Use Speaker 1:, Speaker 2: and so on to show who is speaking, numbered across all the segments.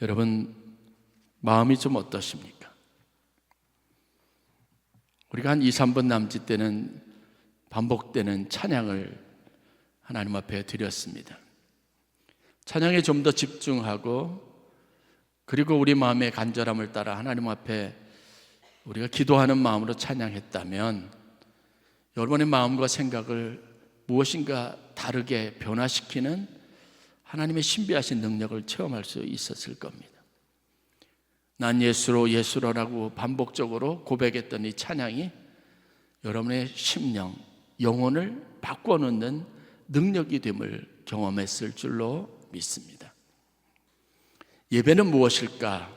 Speaker 1: 여러분, 마음이 좀 어떠십니까? 우리가 한 2, 3분 남짓 때는 반복되는 찬양을 하나님 앞에 드렸습니다. 찬양에 좀 더 집중하고, 그리고 우리 마음의 간절함을 따라 하나님 앞에 우리가 기도하는 마음으로 찬양했다면 여러분의 마음과 생각을 무엇인가 다르게 변화시키는 하나님의 신비하신 능력을 체험할 수 있었을 겁니다. 난 예수로 예수로라고 반복적으로 고백했던 이 찬양이 여러분의 심령, 영혼을 바꿔놓는 능력이 됨을 경험했을 줄로 믿습니다. 예배는 무엇일까?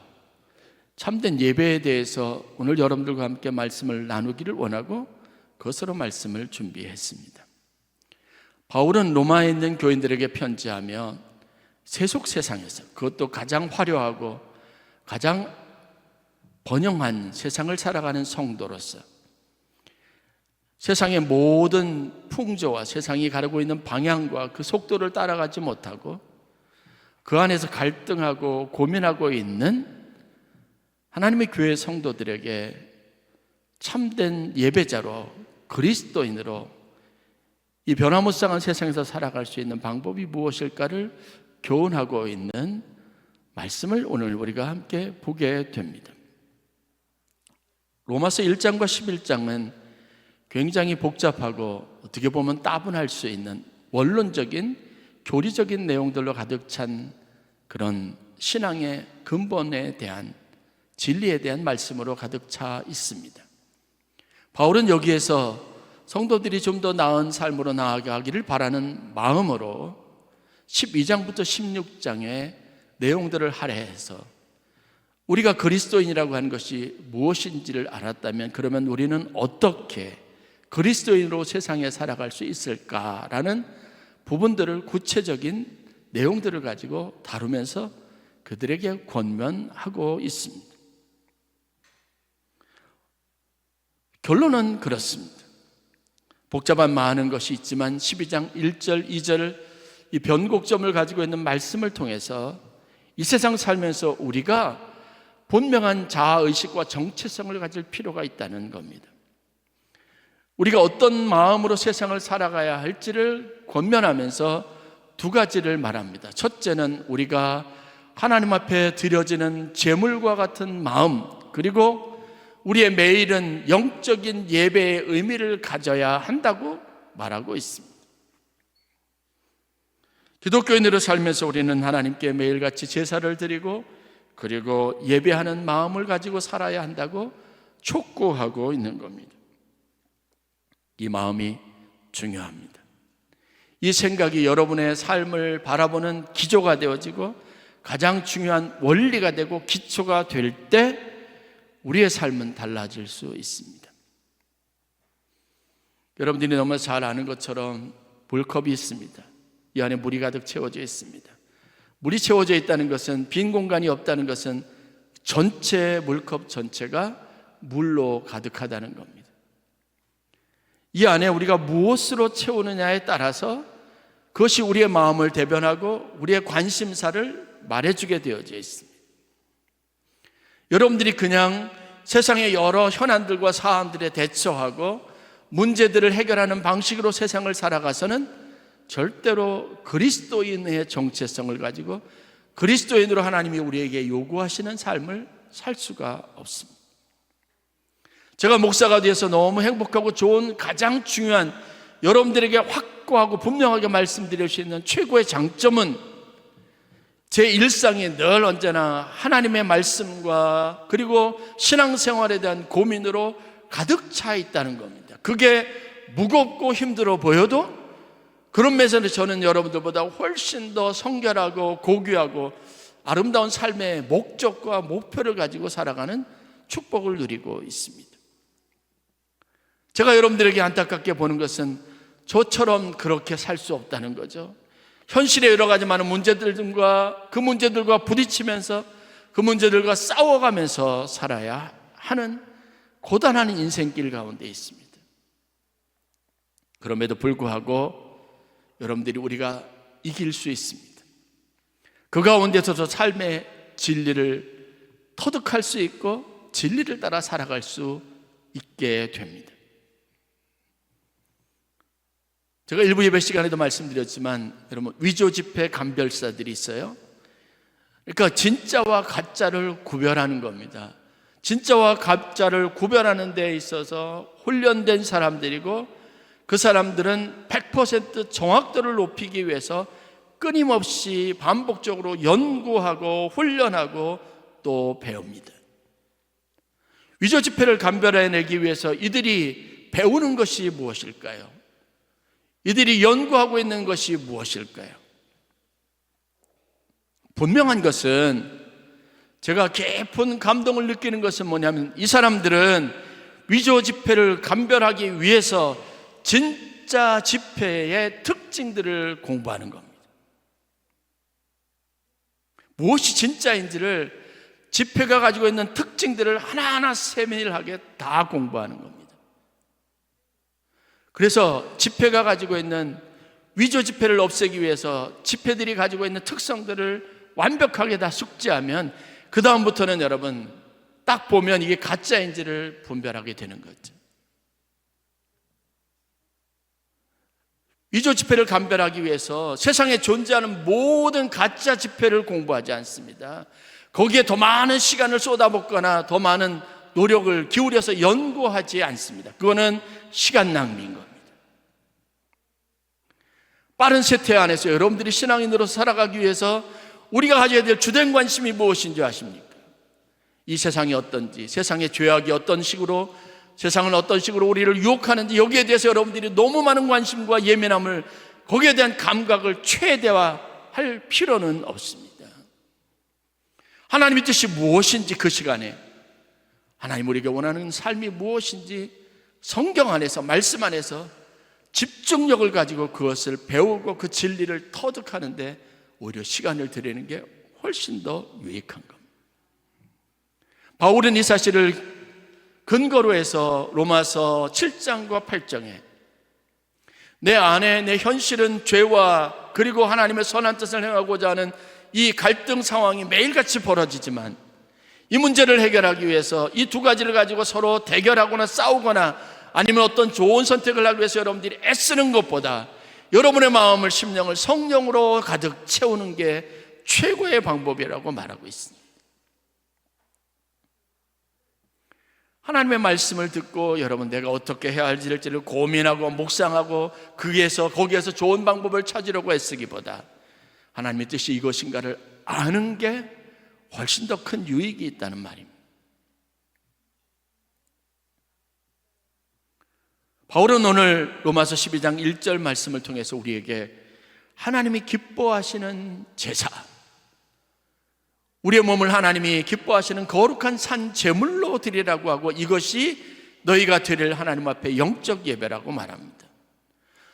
Speaker 1: 참된 예배에 대해서 오늘 여러분들과 함께 말씀을 나누기를 원하고 그것으로 말씀을 준비했습니다. 바울은 로마에 있는 교인들에게 편지하며 세속 세상에서, 그것도 가장 화려하고 가장 번영한 세상을 살아가는 성도로서 세상의 모든 풍조와 세상이 가르고 있는 방향과 그 속도를 따라가지 못하고 그 안에서 갈등하고 고민하고 있는 하나님의 교회 성도들에게 참된 예배자로, 그리스도인으로 이 변화무쌍한 세상에서 살아갈 수 있는 방법이 무엇일까를 교훈하고 있는 말씀을 오늘 우리가 함께 보게 됩니다. 로마서 1장과 11장은 굉장히 복잡하고 어떻게 보면 따분할 수 있는 원론적인 교리적인 내용들로 가득 찬 그런 신앙의 근본에 대한, 진리에 대한 말씀으로 가득 차 있습니다. 바울은 여기에서 성도들이 좀 더 나은 삶으로 나아가기를 바라는 마음으로 12장부터 16장의 내용들을 할애해서 우리가 그리스도인이라고 하는 것이 무엇인지를 알았다면 그러면 우리는 어떻게 그리스도인으로 세상에 살아갈 수 있을까라는 부분들을, 구체적인 내용들을 가지고 다루면서 그들에게 권면하고 있습니다. 결론은 그렇습니다. 복잡한 많은 것이 있지만 12장 1절, 2절 이 변곡점을 가지고 있는 말씀을 통해서 이 세상 살면서 우리가 분명한 자아의식과 정체성을 가질 필요가 있다는 겁니다. 우리가 어떤 마음으로 세상을 살아가야 할지를 권면하면서 두 가지를 말합니다. 첫째는 우리가 하나님 앞에 드려지는 제물과 같은 마음, 그리고 우리의 매일은 영적인 예배의 의미를 가져야 한다고 말하고 있습니다. 기독교인으로 살면서 우리는 하나님께 매일같이 제사를 드리고 그리고 예배하는 마음을 가지고 살아야 한다고 촉구하고 있는 겁니다. 이 마음이 중요합니다. 이 생각이 여러분의 삶을 바라보는 기조가 되어지고 가장 중요한 원리가 되고 기초가 될 때 우리의 삶은 달라질 수 있습니다. 여러분들이 너무 잘 아는 것처럼 물컵이 있습니다. 이 안에 물이 가득 채워져 있습니다. 물이 채워져 있다는 것은, 빈 공간이 없다는 것은 전체 물컵 전체가 물로 가득하다는 겁니다. 이 안에 우리가 무엇으로 채우느냐에 따라서 그것이 우리의 마음을 대변하고 우리의 관심사를 말해주게 되어져 있습니다. 여러분들이 그냥 세상의 여러 현안들과 사안들에 대처하고 문제들을 해결하는 방식으로 세상을 살아가서는 절대로 그리스도인의 정체성을 가지고 그리스도인으로 하나님이 우리에게 요구하시는 삶을 살 수가 없습니다. 제가 목사가 돼서 너무 행복하고 좋은, 가장 중요한, 여러분들에게 확고하고 분명하게 말씀드릴 수 있는 최고의 장점은 제 일상이 늘 언제나 하나님의 말씀과 그리고 신앙생활에 대한 고민으로 가득 차 있다는 겁니다. 그게 무겁고 힘들어 보여도 그런 면에서 저는 여러분들보다 훨씬 더 성결하고 고귀하고 아름다운 삶의 목적과 목표를 가지고 살아가는 축복을 누리고 있습니다. 제가 여러분들에게 안타깝게 보는 것은 저처럼 그렇게 살 수 없다는 거죠. 현실의 여러 가지 많은 문제들과 그 문제들과 부딪히면서 그 문제들과 싸워가면서 살아야 하는 고단한 인생길 가운데 있습니다. 그럼에도 불구하고 여러분들이 우리가 이길 수 있습니다. 그 가운데서도 삶의 진리를 터득할 수 있고 진리를 따라 살아갈 수 있게 됩니다. 제가 일부 예배 시간에도 말씀드렸지만 여러분, 위조 지폐 감별사들이 있어요. 그러니까 진짜와 가짜를 구별하는 겁니다. 진짜와 가짜를 구별하는 데 있어서 훈련된 사람들이고, 그 사람들은 100% 정확도를 높이기 위해서 끊임없이 반복적으로 연구하고 훈련하고 또 배웁니다. 위조 지폐를 감별해내기 위해서 이들이 배우는 것이 무엇일까요? 이들이 연구하고 있는 것이 무엇일까요? 분명한 것은, 제가 깊은 감동을 느끼는 것은 뭐냐면, 이 사람들은 위조 지폐를 감별하기 위해서 진짜 지폐의 특징들을 공부하는 겁니다. 무엇이 진짜인지를, 지폐가 가지고 있는 특징들을 하나하나 세밀하게 다 공부하는 겁니다. 그래서 지폐가 가지고 있는 위조 지폐를 없애기 위해서 지폐들이 가지고 있는 특성들을 완벽하게 다 숙지하면, 그 다음부터는 여러분, 딱 보면 이게 가짜인지를 분별하게 되는 거죠. 위조 지폐를 감별하기 위해서 세상에 존재하는 모든 가짜 지폐를 공부하지 않습니다. 거기에 더 많은 시간을 쏟아붓거나 더 많은 노력을 기울여서 연구하지 않습니다. 그거는 시간 낭비인 겁니다. 빠른 세태 안에서 여러분들이 신앙인으로 살아가기 위해서 우리가 가져야 될 주된 관심이 무엇인지 아십니까? 이 세상이 어떤지, 세상의 죄악이 어떤 식으로, 세상은 어떤 식으로 우리를 유혹하는지, 여기에 대해서 여러분들이 너무 많은 관심과 예민함을, 거기에 대한 감각을 최대화할 필요는 없습니다. 하나님의 뜻이 무엇인지, 그 시간에 하나님 우리에게 원하는 삶이 무엇인지 성경 안에서, 말씀 안에서 집중력을 가지고 그것을 배우고 그 진리를 터득하는데 오히려 시간을 들이는 게 훨씬 더 유익한 겁니다. 바울은 이 사실을 근거로 해서 로마서 7장과 8장에 내 안에 내 현실은 죄와 그리고 하나님의 선한 뜻을 행하고자 하는 이 갈등 상황이 매일같이 벌어지지만, 이 문제를 해결하기 위해서 이 두 가지를 가지고 서로 대결하거나 싸우거나 아니면 어떤 좋은 선택을 하기 위해서 여러분들이 애쓰는 것보다 여러분의 마음을, 심령을 성령으로 가득 채우는 게 최고의 방법이라고 말하고 있습니다. 하나님의 말씀을 듣고 여러분, 내가 어떻게 해야 할지를 고민하고 묵상하고 거기에서 좋은 방법을 찾으려고 애쓰기보다 하나님의 뜻이 이것인가를 아는 게 훨씬 더 큰 유익이 있다는 말입니다. 바울은 오늘 로마서 12장 1절 말씀을 통해서 우리에게 하나님이 기뻐하시는 제사, 우리의 몸을 하나님이 기뻐하시는 거룩한 산 제물로 드리라고 하고, 이것이 너희가 드릴 하나님 앞에 영적 예배라고 말합니다.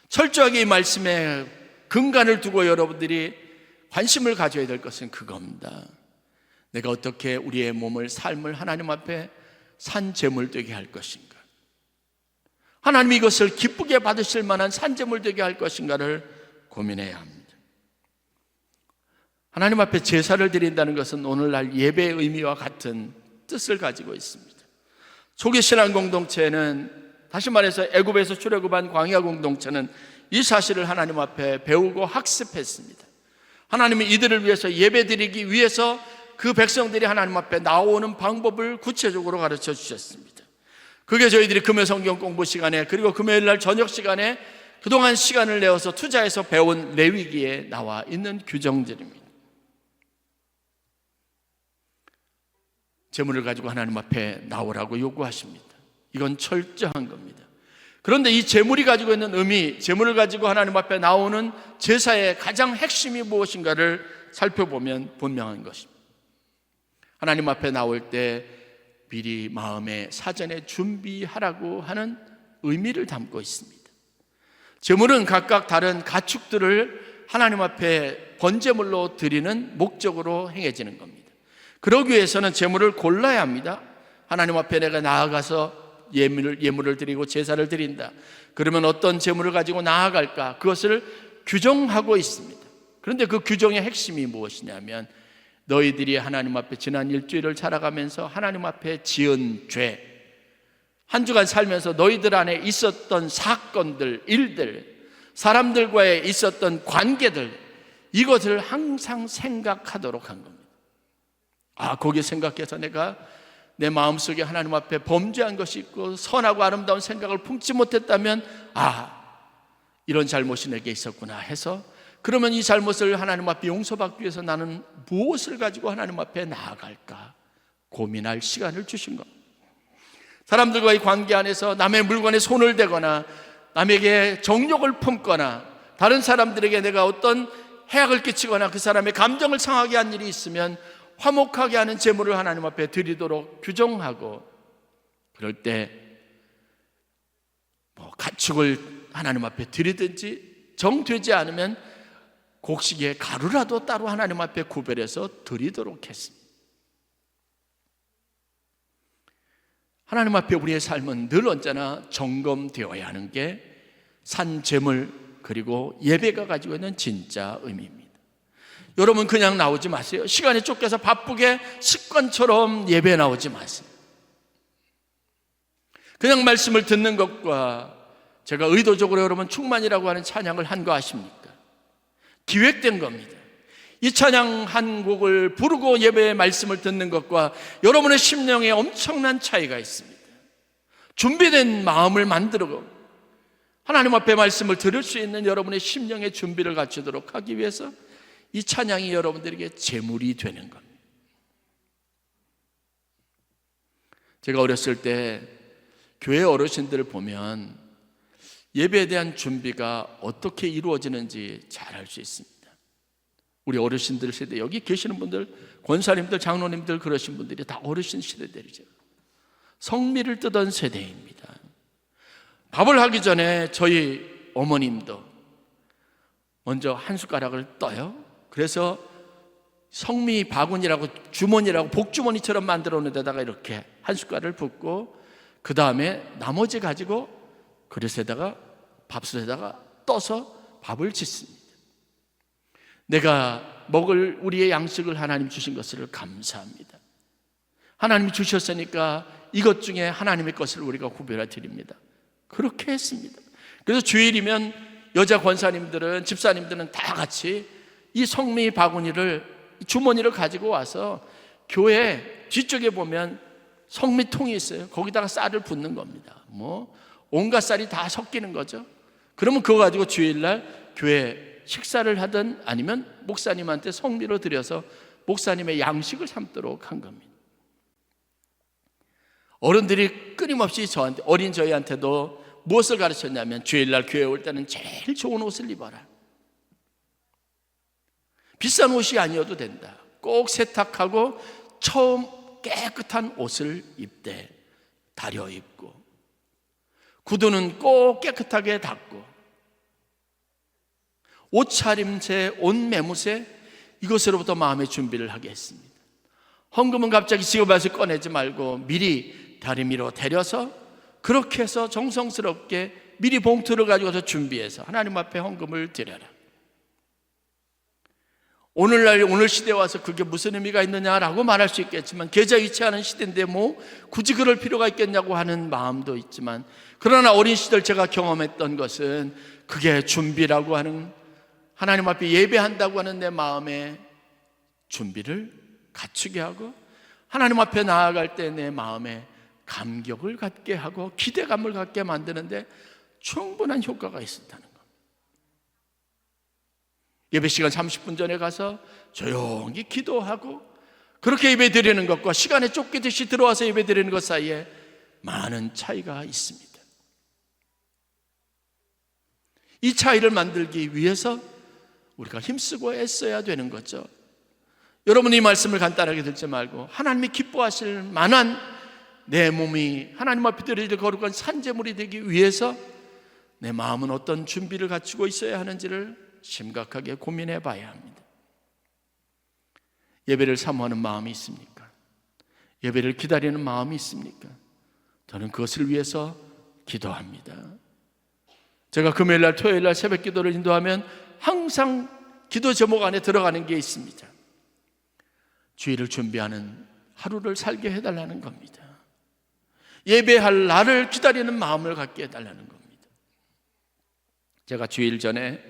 Speaker 1: 철저하게 이 말씀에 근간을 두고 여러분들이 관심을 가져야 될 것은 그겁니다. 내가 어떻게 우리의 몸을, 삶을 하나님 앞에 산 제물 되게 할 것인가, 하나님이 이것을 기쁘게 받으실 만한 산 제물 되게 할 것인가를 고민해야 합니다. 하나님 앞에 제사를 드린다는 것은 오늘날 예배의 의미와 같은 뜻을 가지고 있습니다. 초기 신앙 공동체는, 다시 말해서 애굽에서 출애굽한 광야 공동체는 이 사실을 하나님 앞에 배우고 학습했습니다. 하나님이 이들을 위해서 예배드리기 위해서 그 백성들이 하나님 앞에 나오는 방법을 구체적으로 가르쳐 주셨습니다. 그게 저희들이 금요 성경 공부 시간에, 그리고 금요일 날 저녁 시간에 그동안 시간을 내어서 투자해서 배운 레위기에 나와 있는 규정들입니다. 제물을 가지고 하나님 앞에 나오라고 요구하십니다. 이건 철저한 겁니다. 그런데 이 제물이 가지고 있는 의미, 제물을 가지고 하나님 앞에 나오는 제사의 가장 핵심이 무엇인가를 살펴보면 분명한 것입니다. 하나님 앞에 나올 때 미리 마음에 사전에 준비하라고 하는 의미를 담고 있습니다. 제물은 각각 다른 가축들을 하나님 앞에 번제물로 드리는 목적으로 행해지는 겁니다. 그러기 위해서는 제물을 골라야 합니다. 하나님 앞에 내가 나아가서 예물을 드리고 제사를 드린다. 그러면 어떤 제물을 가지고 나아갈까? 그것을 규정하고 있습니다. 그런데 그 규정의 핵심이 무엇이냐면, 너희들이 하나님 앞에 지난 일주일을 살아가면서 하나님 앞에 지은 죄, 한 주간 살면서 너희들 안에 있었던 사건들, 일들, 사람들과의 있었던 관계들, 이것을 항상 생각하도록 한 겁니다. 거기에 생각해서 내가 내 마음속에 하나님 앞에 범죄한 것이 있고 선하고 아름다운 생각을 품지 못했다면 이런 잘못이 내게 있었구나 해서, 그러면 이 잘못을 하나님 앞에 용서받기 위해서 나는 무엇을 가지고 하나님 앞에 나아갈까 고민할 시간을 주신 겁니다. 사람들과의 관계 안에서 남의 물건에 손을 대거나 남에게 정욕을 품거나 다른 사람들에게 내가 어떤 해악을 끼치거나 그 사람의 감정을 상하게 한 일이 있으면 화목하게 하는 제물을 하나님 앞에 드리도록 규정하고, 그럴 때 가축을 하나님 앞에 드리든지 정되지 않으면 곡식의 가루라도 따로 하나님 앞에 구별해서 드리도록 했습니다. 하나님 앞에 우리의 삶은 늘 언제나 점검되어야 하는 게 산제물 그리고 예배가 가지고 있는 진짜 의미입니다. 여러분 그냥 나오지 마세요. 시간에 쫓겨서 바쁘게 습관처럼 예배 나오지 마세요. 그냥 말씀을 듣는 것과 제가 의도적으로 여러분 충만이라고 하는 찬양을 한 거 아십니까? 기획된 겁니다. 이 찬양 한 곡을 부르고 예배의 말씀을 듣는 것과 여러분의 심령에 엄청난 차이가 있습니다. 준비된 마음을 만들고 하나님 앞에 말씀을 들을 수 있는 여러분의 심령의 준비를 갖추도록 하기 위해서 이 찬양이 여러분들에게 제물이 되는 겁니다. 제가 어렸을 때 교회 어르신들을 보면 예배에 대한 준비가 어떻게 이루어지는지 잘 알 수 있습니다. 우리 어르신들 세대, 여기 계시는 분들, 권사님들, 장로님들 그러신 분들이 다 어르신 세대들이죠. 성미를 뜨던 세대입니다. 밥을 하기 전에 저희 어머님도 먼저 한 숟가락을 떠요. 그래서 성미 바구니라고, 주머니라고 복주머니처럼 만들어 놓은 데다가 이렇게 한 숟갈을 붓고 그 다음에 나머지 가지고 그릇에다가, 밥솥에다가 떠서 밥을 짓습니다. 내가 먹을 우리의 양식을 하나님 주신 것을 감사합니다. 하나님이 주셨으니까 이것 중에 하나님의 것을 우리가 구별해 드립니다. 그렇게 했습니다. 그래서 주일이면 여자 권사님들은, 집사님들은 다 같이 이 성미 바구니를, 주머니를 가지고 와서 교회 뒤쪽에 보면 성미통이 있어요. 거기다가 쌀을 붓는 겁니다. 온갖 쌀이 다 섞이는 거죠. 그러면 그거 가지고 주일날 교회 식사를 하든 아니면 목사님한테 성미로 드려서 목사님의 양식을 삼도록 한 겁니다. 어른들이 끊임없이 저한테, 어린 저희한테도 무엇을 가르쳤냐면 주일날 교회 올 때는 제일 좋은 옷을 입어라. 비싼 옷이 아니어도 된다. 꼭 세탁하고 처음 깨끗한 옷을 입되 다려 입고, 구두는 꼭 깨끗하게 닦고, 옷차림새, 옷 매무새, 이것으로부터 마음의 준비를 하게 했습니다. 헌금은 갑자기 지갑에서 꺼내지 말고 미리 다리미로 데려서 그렇게 해서 정성스럽게 미리 봉투를 가지고서 준비해서 하나님 앞에 헌금을 드려라. 오늘날 오늘 시대에 와서 그게 무슨 의미가 있느냐라고 말할 수 있겠지만, 계좌이체 하는 시대인데 굳이 그럴 필요가 있겠냐고 하는 마음도 있지만, 그러나 어린 시절 제가 경험했던 것은 그게 준비라고 하는, 하나님 앞에 예배한다고 하는 내 마음의 준비를 갖추게 하고 하나님 앞에 나아갈 때 내 마음에 감격을 갖게 하고 기대감을 갖게 만드는데 충분한 효과가 있었다는 것. 예배 시간 30분 전에 가서 조용히 기도하고 그렇게 예배 드리는 것과 시간에 쫓기듯이 들어와서 예배 드리는 것 사이에 많은 차이가 있습니다. 이 차이를 만들기 위해서 우리가 힘쓰고 애써야 되는 거죠. 여러분이 이 말씀을 간단하게 듣지 말고 하나님이 기뻐하실 만한 내 몸이 하나님 앞에 드릴 거룩한 산제물이 되기 위해서 내 마음은 어떤 준비를 갖추고 있어야 하는지를 심각하게 고민해 봐야 합니다. 예배를 사모하는 마음이 있습니까? 예배를 기다리는 마음이 있습니까? 저는 그것을 위해서 기도합니다. 제가 금요일날 토요일날 새벽 기도를 인도하면 항상 기도 제목 안에 들어가는 게 있습니다. 주일을 준비하는 하루를 살게 해달라는 겁니다. 예배할 날을 기다리는 마음을 갖게 해달라는 겁니다. 제가 주일 전에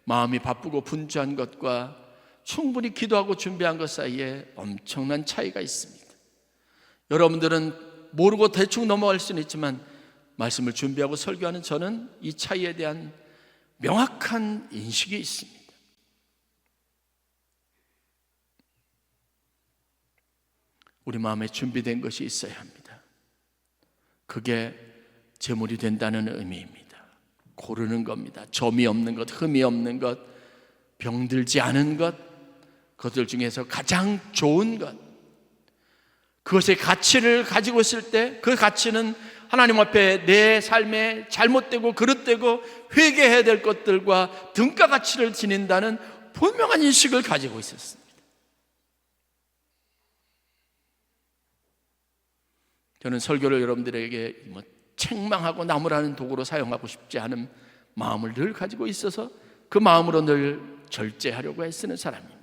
Speaker 1: 마음이 바쁘고 분주한 것과 충분히 기도하고 준비한 것 사이에 엄청난 차이가 있습니다. 여러분들은 모르고 대충 넘어갈 수는 있지만 말씀을 준비하고 설교하는 저는 이 차이에 대한 명확한 인식이 있습니다. 우리 마음에 준비된 것이 있어야 합니다. 그게 제물이 된다는 의미입니다. 고르는 겁니다. 점이 없는 것, 흠이 없는 것, 병들지 않은 것, 그것들 중에서 가장 좋은 것, 그것의 가치를 가지고 있을 때 그 가치는 하나님 앞에 내 삶에 잘못되고 그릇되고 회개해야 될 것들과 등가 가치를 지닌다는 분명한 인식을 가지고 있었습니다. 저는 설교를 여러분들에게 책망하고 나무라는 도구로 사용하고 싶지 않은 마음을 늘 가지고 있어서 그 마음으로 늘 절제하려고 애쓰는 사람입니다.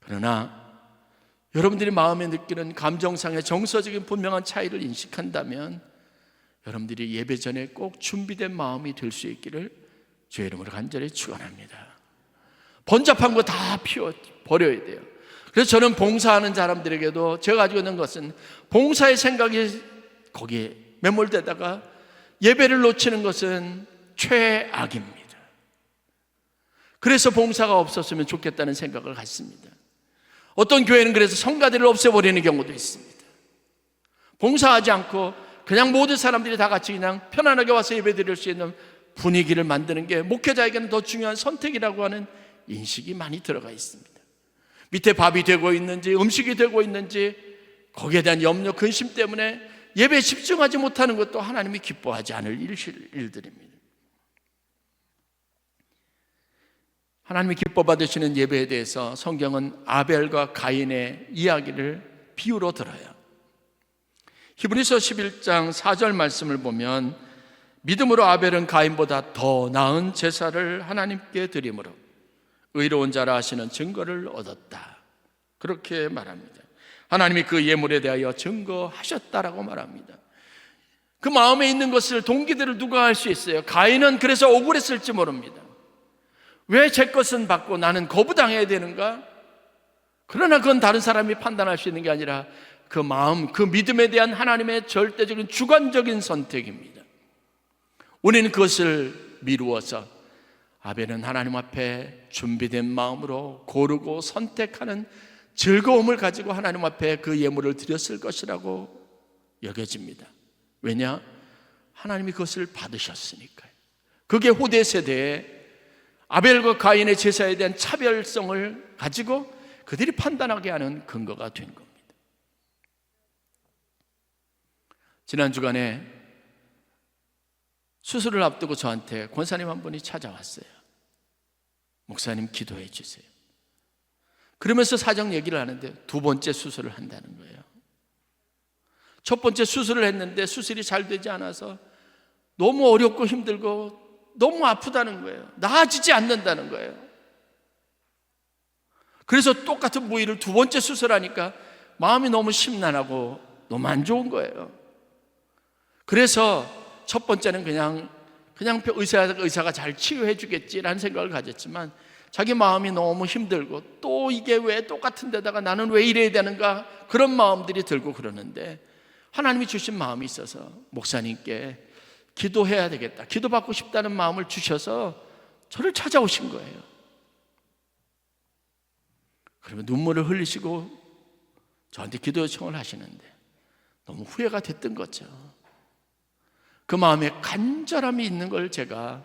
Speaker 1: 그러나 여러분들이 마음에 느끼는 감정상의 정서적인 분명한 차이를 인식한다면 여러분들이 예배 전에 꼭 준비된 마음이 될 수 있기를 주의 이름으로 간절히 축원합니다. 번잡한 거 다 버려야 돼요. 그래서 저는 봉사하는 사람들에게도 제가 가지고 있는 것은 봉사의 생각이 거기에 매몰되다가 예배를 놓치는 것은 최악입니다. 그래서 봉사가 없었으면 좋겠다는 생각을 갖습니다. 어떤 교회는 그래서 성가대를 없애버리는 경우도 있습니다. 봉사하지 않고 그냥 모든 사람들이 다 같이 그냥 편안하게 와서 예배 드릴 수 있는 분위기를 만드는 게 목회자에게는 더 중요한 선택이라고 하는 인식이 많이 들어가 있습니다. 밑에 밥이 되고 있는지 음식이 되고 있는지 거기에 대한 염려, 근심 때문에 예배에 집중하지 못하는 것도 하나님이 기뻐하지 않을 일들입니다. 하나님이 기뻐 받으시는 예배에 대해서 성경은 아벨과 가인의 이야기를 비유로 들어요. 히브리서 11장 4절 말씀을 보면 믿음으로 아벨은 가인보다 더 나은 제사를 하나님께 드림으로 의로운 자라 하시는 증거를 얻었다. 그렇게 말합니다. 하나님이 그 예물에 대하여 증거하셨다라고 말합니다. 그 마음에 있는 것을 동기들을 누가 알 수 있어요? 가인은 그래서 억울했을지 모릅니다. 왜 제 것은 받고 나는 거부당해야 되는가? 그러나 그건 다른 사람이 판단할 수 있는 게 아니라 그 마음, 그 믿음에 대한 하나님의 절대적인 주관적인 선택입니다. 우리는 그것을 미루어서 아벨은 하나님 앞에 준비된 마음으로 고르고 선택하는 즐거움을 가지고 하나님 앞에 그 예물을 드렸을 것이라고 여겨집니다. 왜냐? 하나님이 그것을 받으셨으니까요. 그게 후대 세대에 아벨과 가인의 제사에 대한 차별성을 가지고 그들이 판단하게 하는 근거가 된 겁니다. 지난 주간에 수술을 앞두고 저한테 권사님 한 분이 찾아왔어요. 목사님 기도해 주세요. 그러면서 사정 얘기를 하는데 두 번째 수술을 한다는 거예요. 첫 번째 수술을 했는데 수술이 잘 되지 않아서 너무 어렵고 힘들고 너무 아프다는 거예요. 나아지지 않는다는 거예요. 그래서 똑같은 부위를 두 번째 수술하니까 마음이 너무 심란하고 너무 안 좋은 거예요. 그래서 첫 번째는 그냥 의사가 잘 치유해 주겠지라는 생각을 가졌지만 자기 마음이 너무 힘들고 또 이게 왜 똑같은 데다가 나는 왜 이래야 되는가 그런 마음들이 들고 그러는데 하나님이 주신 마음이 있어서 목사님께 기도해야 되겠다, 기도받고 싶다는 마음을 주셔서 저를 찾아오신 거예요. 그러면 눈물을 흘리시고 저한테 기도 요청을 하시는데 너무 후회가 됐던 거죠. 그 마음에 간절함이 있는 걸 제가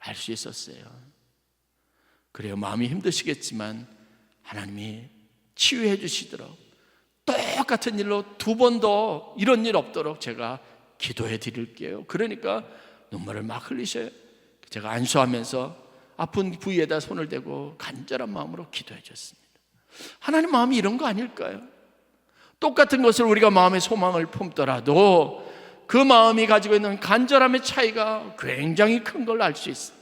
Speaker 1: 알 수 있었어요. 그래요, 마음이 힘드시겠지만 하나님이 치유해 주시도록 똑같은 일로 두 번 더 이런 일 없도록 제가 기도해 드릴게요. 그러니까 눈물을 막 흘리셔요. 제가 안수하면서 아픈 부위에다 손을 대고 간절한 마음으로 기도해 줬습니다. 하나님 마음이 이런 거 아닐까요? 똑같은 것을 우리가 마음의 소망을 품더라도 그 마음이 가지고 있는 간절함의 차이가 굉장히 큰 걸 알 수 있습니다.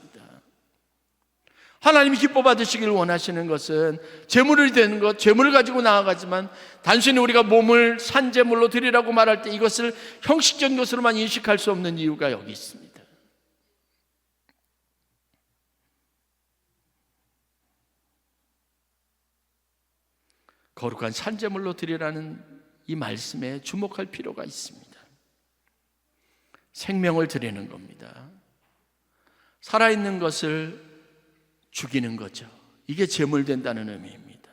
Speaker 1: 하나님이 기뻐 받으시길 원하시는 것은 제물이 되는 것, 제물을 가지고 나아가지만 단순히 우리가 몸을 산제물로 드리라고 말할 때 이것을 형식적인 것으로만 인식할 수 없는 이유가 여기 있습니다. 거룩한 산제물로 드리라는 이 말씀에 주목할 필요가 있습니다. 생명을 드리는 겁니다. 살아있는 것을 죽이는 거죠. 이게 제물 된다는 의미입니다.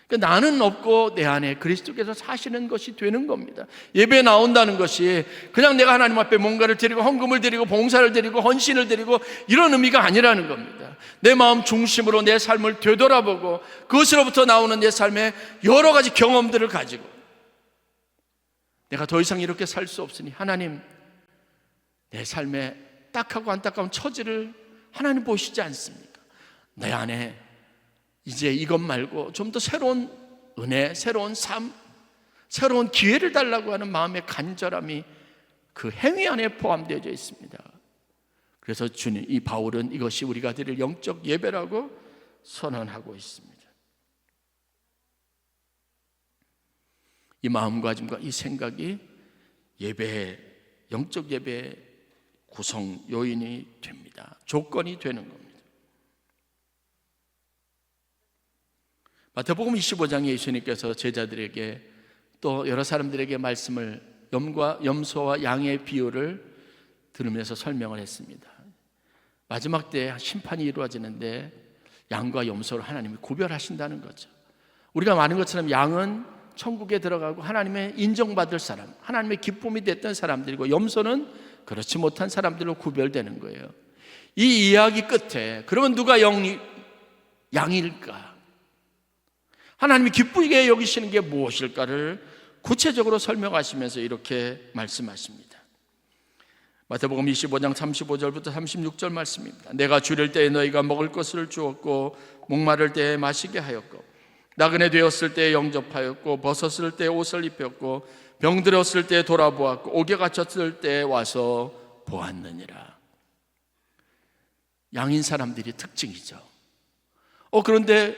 Speaker 1: 그러니까 나는 없고 내 안에 그리스도께서 사시는 것이 되는 겁니다. 예배에 나온다는 것이 그냥 내가 하나님 앞에 뭔가를 드리고 헌금을 드리고 봉사를 드리고 헌신을 드리고 이런 의미가 아니라는 겁니다. 내 마음 중심으로 내 삶을 되돌아보고 그것으로부터 나오는 내 삶의 여러 가지 경험들을 가지고 내가 더 이상 이렇게 살 수 없으니 하나님, 내 삶의 딱하고 안타까운 처지를 하나님 보시지 않습니까? 내 안에 이제 이것 말고 좀 더 새로운 은혜, 새로운 삶, 새로운 기회를 달라고 하는 마음의 간절함이 그 행위 안에 포함되어 있습니다. 그래서 주님, 이 바울은 이것이 우리가 드릴 영적 예배라고 선언하고 있습니다. 이 마음가짐과 이 생각이 예배의, 영적 예배의 구성 요인이 됩니다. 조건이 되는 겁니다. 마태복음 25장에 예수님께서 제자들에게 또 여러 사람들에게 말씀을 염소와 양의 비유를 들으면서 설명을 했습니다. 마지막 때 심판이 이루어지는데 양과 염소를 하나님이 구별하신다는 거죠. 우리가 말하는 것처럼 양은 천국에 들어가고 하나님의 인정받을 사람, 하나님의 기쁨이 됐던 사람들이고 염소는 그렇지 못한 사람들로 구별되는 거예요. 이 이야기 끝에 그러면 누가 양일까? 하나님이 기쁘게 여기시는 게 무엇일까를 구체적으로 설명하시면서 이렇게 말씀하십니다. 마태복음 25장 35절부터 36절 말씀입니다. 내가 줄일 때에 너희가 먹을 것을 주었고 목마를 때에 마시게 하였고 나그네 되었을 때에 영접하였고 벗었을 때에 옷을 입혔고 병들었을 때에 돌아보았고 옥에 갇혔을 때에 와서 보았느니라. 양인 사람들이 특징이죠. 그런데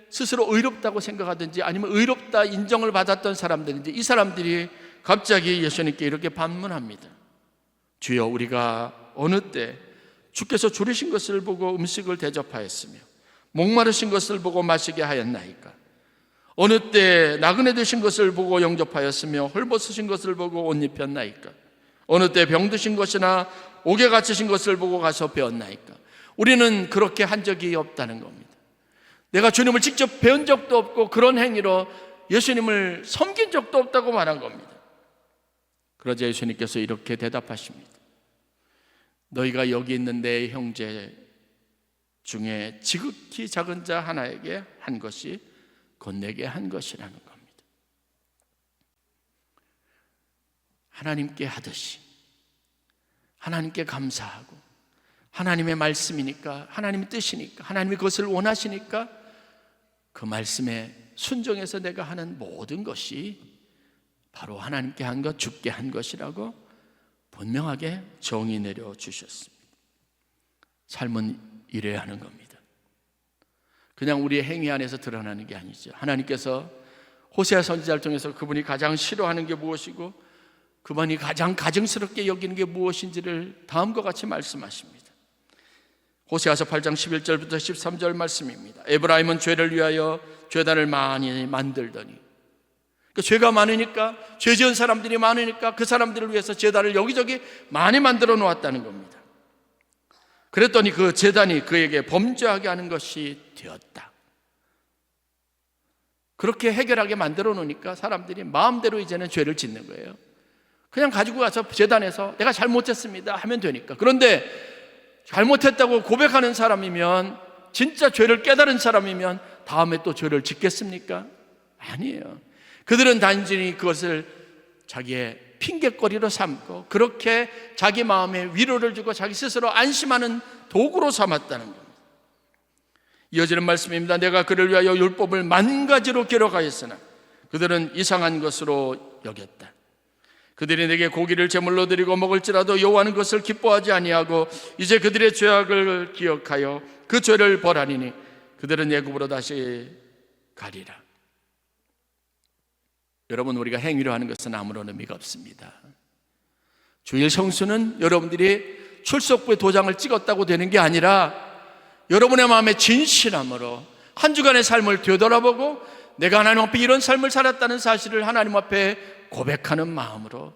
Speaker 1: 스스로 의롭다고 생각하든지 아니면 의롭다 인정을 받았던 사람들인데 이 사람들이 갑자기 예수님께 이렇게 반문합니다. 주여, 우리가 어느 때 주께서 줄이신 것을 보고 음식을 대접하였으며 목마르신 것을 보고 마시게 하였나이까? 어느 때 나그네 되신 것을 보고 영접하였으며 헐벗으신 것을 보고 옷 입혔나이까? 어느 때 병드신 것이나 옥에 갇히신 것을 보고 가서 배웠나이까? 우리는 그렇게 한 적이 없다는 겁니다. 내가 주님을 직접 배운 적도 없고 그런 행위로 예수님을 섬긴 적도 없다고 말한 겁니다. 그러자 예수님께서 이렇게 대답하십니다. 너희가 여기 있는 내 형제 중에 지극히 작은 자 하나에게 한 것이 곧 내게 한 것이라는 겁니다. 하나님께 하듯이 하나님께 감사하고 하나님의 말씀이니까, 하나님의 뜻이니까, 하나님이 그것을 원하시니까 그 말씀에 순종해서 내가 하는 모든 것이 바로 하나님께 한 것, 주께 한 것이라고 분명하게 정의 내려주셨습니다. 삶은 이래야 하는 겁니다. 그냥 우리의 행위 안에서 드러나는 게 아니죠. 하나님께서 호세아 선지자를 통해서 그분이 가장 싫어하는 게 무엇이고 그분이 가장 가증스럽게 여기는 게 무엇인지를 다음과 같이 말씀하십니다. 호세아서 8장 11절부터 13절 말씀입니다. 에브라임은 죄를 위하여 죄단을 많이 만들더니, 그러니까 죄가 많으니까, 죄 지은 사람들이 많으니까 그 사람들을 위해서 제단을 여기저기 많이 만들어 놓았다는 겁니다. 그랬더니 그 제단이 그에게 범죄하게 하는 것이 되었다. 그렇게 해결하게 만들어 놓으니까 사람들이 마음대로 이제는 죄를 짓는 거예요. 그냥 가지고 가서 제단에서 내가 잘못했습니다 하면 되니까. 그런데 잘못했다고 고백하는 사람이면, 진짜 죄를 깨달은 사람이면 다음에 또 죄를 짓겠습니까? 아니에요. 그들은 단순히 그것을 자기의 핑계거리로 삼고 그렇게 자기 마음에 위로를 주고 자기 스스로 안심하는 도구로 삼았다는 겁니다. 이어지는 말씀입니다. 내가 그를 위하여 율법을 만 가지로 기록하였으나 그들은 이상한 것으로 여겼다. 그들이 내게 고기를 제물로 드리고 먹을지라도 여호와는 그것을 기뻐하지 아니하고 이제 그들의 죄악을 기억하여 그 죄를 벌하리니 그들은 애굽으로 다시 가리라. 여러분, 우리가 행위로 하는 것은 아무런 의미가 없습니다. 주일 성수는 여러분들이 출석부에 도장을 찍었다고 되는 게 아니라 여러분의 마음의 진실함으로 한 주간의 삶을 되돌아보고 내가 하나님 앞에 이런 삶을 살았다는 사실을 하나님 앞에 고백하는 마음으로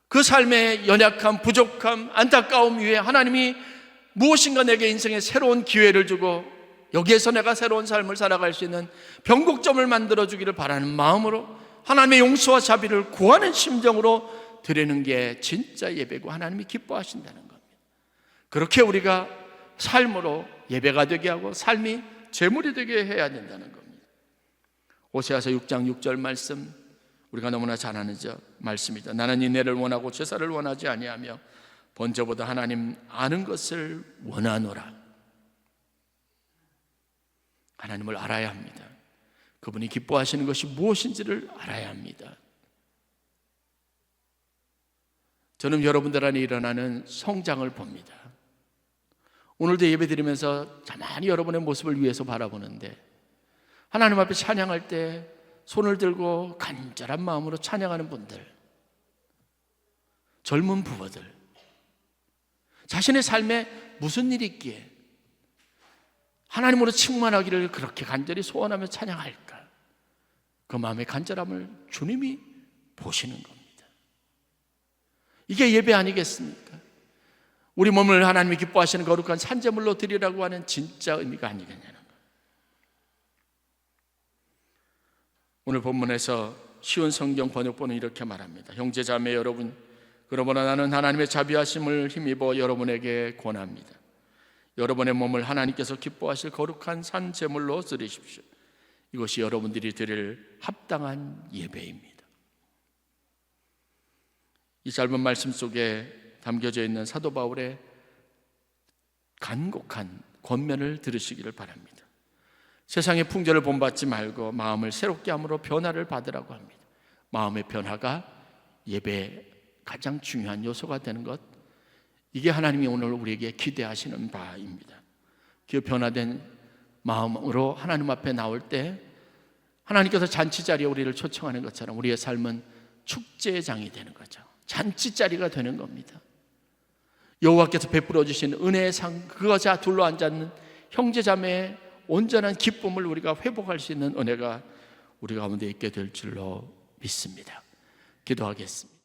Speaker 1: 그 삶의 연약함, 부족함, 안타까움 위에 하나님이 무엇인가 내게 인생에 새로운 기회를 주고 여기에서 내가 새로운 삶을 살아갈 수 있는 변곡점을 만들어주기를 바라는 마음으로 하나님의 용서와 자비를 구하는 심정으로 드리는 게 진짜 예배고 하나님이 기뻐하신다는 겁니다. 그렇게 우리가 삶으로 예배가 되게 하고 삶이 제물이 되게 해야 된다는 겁니다. 호세아서 6장 6절 말씀, 우리가 너무나 잘 아는 말씀이다. 나는 인내를 원하고 제사를 원하지 아니하며 번제보다 하나님 아는 것을 원하노라. 하나님을 알아야 합니다. 그분이 기뻐하시는 것이 무엇인지를 알아야 합니다. 저는 여러분들 안에 일어나는 성장을 봅니다. 오늘도 예배 드리면서 가만히 여러분의 모습을 위해서 바라보는데 하나님 앞에 찬양할 때 손을 들고 간절한 마음으로 찬양하는 분들, 젊은 부부들, 자신의 삶에 무슨 일이 있기에 하나님으로 충만하기를 그렇게 간절히 소원하며 찬양할까? 그 마음의 간절함을 주님이 보시는 겁니다. 이게 예배 아니겠습니까? 우리 몸을 하나님이 기뻐하시는 거룩한 산제물로 드리라고 하는 진짜 의미가 아니겠냐는 거예요. 오늘 본문에서 쉬운 성경 번역본은 이렇게 말합니다. 형제 자매 여러분, 그러므로 나는 하나님의 자비하심을 힘입어 여러분에게 권합니다. 여러분의 몸을 하나님께서 기뻐하실 거룩한 산제물로 드리십시오. 이것이 여러분들이 드릴 합당한 예배입니다. 이 짧은 말씀 속에 담겨져 있는 사도 바울의 간곡한 권면을 들으시기를 바랍니다. 세상의 풍조를 본받지 말고 마음을 새롭게 함으로 변화를 받으라고 합니다. 마음의 변화가 예배의 가장 중요한 요소가 되는 것, 이게 하나님이 오늘 우리에게 기대하시는 바입니다. 그 변화된 마음으로 하나님 앞에 나올 때 하나님께서 잔치자리에 우리를 초청하는 것처럼 우리의 삶은 축제장이 되는 거죠. 잔치자리가 되는 겁니다. 여호와께서 베풀어 주신 은혜의 상, 그것에 둘러앉는 형제자매의 온전한 기쁨을 우리가 회복할 수 있는 은혜가 우리 가운데 있게 될 줄로 믿습니다. 기도하겠습니다.